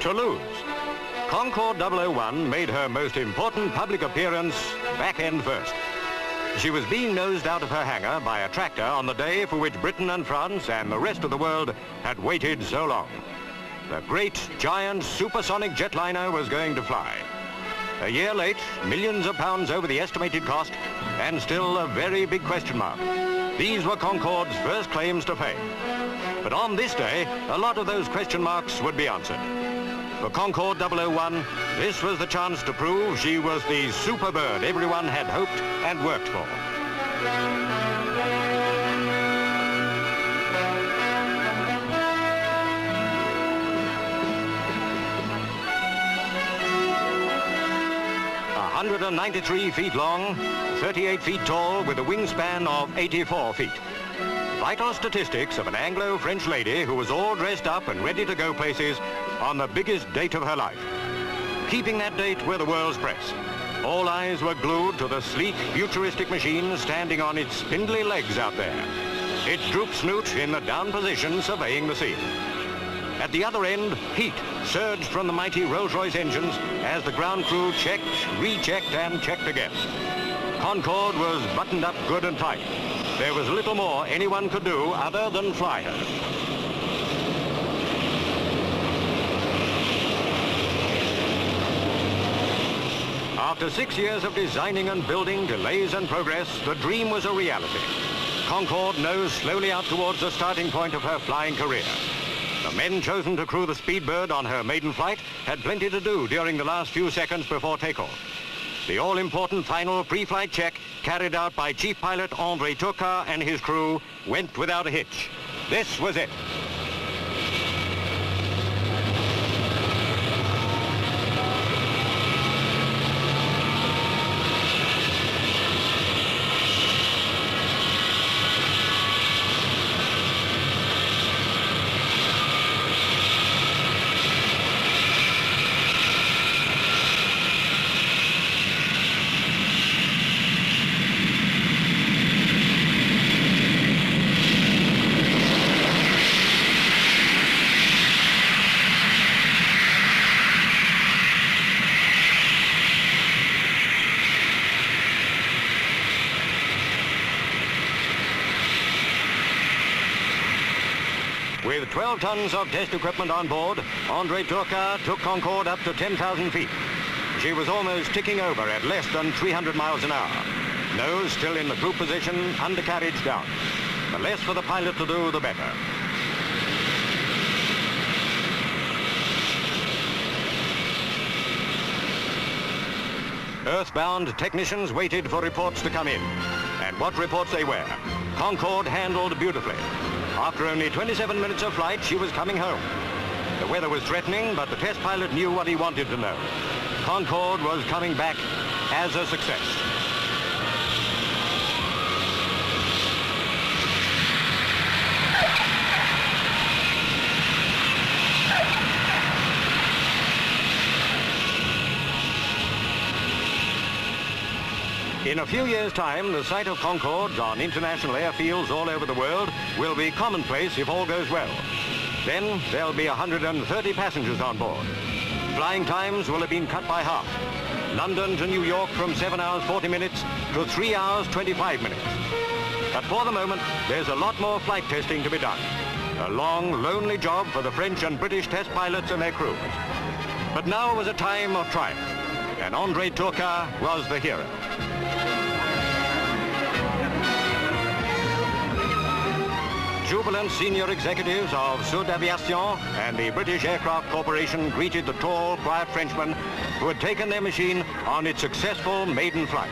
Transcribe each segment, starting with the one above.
Toulouse. Concorde 001 made her most important public appearance back end first. She was being nosed out of her hangar by a tractor on the day for which Britain and France and the rest of the world had waited so long. The great, giant, supersonic jetliner was going to fly. A year late, millions of pounds over the estimated cost, and still a very big question mark. These were Concorde's first claims to fame. But on this day, a lot of those question marks would be answered. For Concorde 001, this was the chance to prove she was the super bird everyone had hoped and worked for. A 193 feet long, 38 feet tall, with a wingspan of 84 feet. Vital statistics of an Anglo-French lady who was all dressed up and ready to go places on the biggest date of her life. Keeping that date were the world's press. All eyes were glued to the sleek, futuristic machine standing on its spindly legs out there, its droop snoot in the down position surveying the scene. At the other end, heat surged from the mighty Rolls-Royce engines as the ground crew checked, rechecked, and checked again. Concorde was buttoned up good and tight. There was little more anyone could do other than fly her. After 6 years of designing and building, delays and progress, the dream was a reality. Concorde nosed slowly out towards the starting point of her flying career. The men chosen to crew the Speedbird on her maiden flight had plenty to do during the last few seconds before takeoff. The all-important final pre-flight check, carried out by Chief Pilot André Turcat and his crew, went without a hitch. This was it. With 12 tons of test equipment on board, André Turcat took Concorde up to 10,000 feet. She was almost ticking over at less than 300 miles an hour. Nose still in the croup position, undercarriage down. The less for the pilot to do, the better. Earthbound technicians waited for reports to come in. And what reports they were. Concorde handled beautifully. After only 27 minutes of flight, she was coming home. The weather was threatening, but the test pilot knew what he wanted to know. Concorde was coming back as a success. In a few years' time, the sight of Concordes on international airfields all over the world will be commonplace if all goes well. Then there'll be 130 passengers on board. Flying times will have been cut by half. London to New York from 7 hours 40 minutes to 3 hours 25 minutes. But for the moment, there's a lot more flight testing to be done. A long, lonely job for the French and British test pilots and their crews. But now was a time of triumph, and André Turcat was the hero. Jubilant senior executives of Sud Aviation and the British Aircraft Corporation greeted the tall, quiet Frenchman who had taken their machine on its successful maiden flight.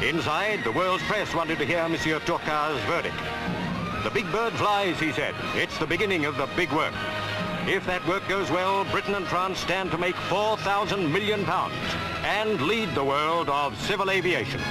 Inside, the world's press wanted to hear Monsieur Turcat's verdict. The big bird flies, he said. It's the beginning of the big work. If that work goes well, Britain and France stand to make £4,000 million and lead the world of civil aviation.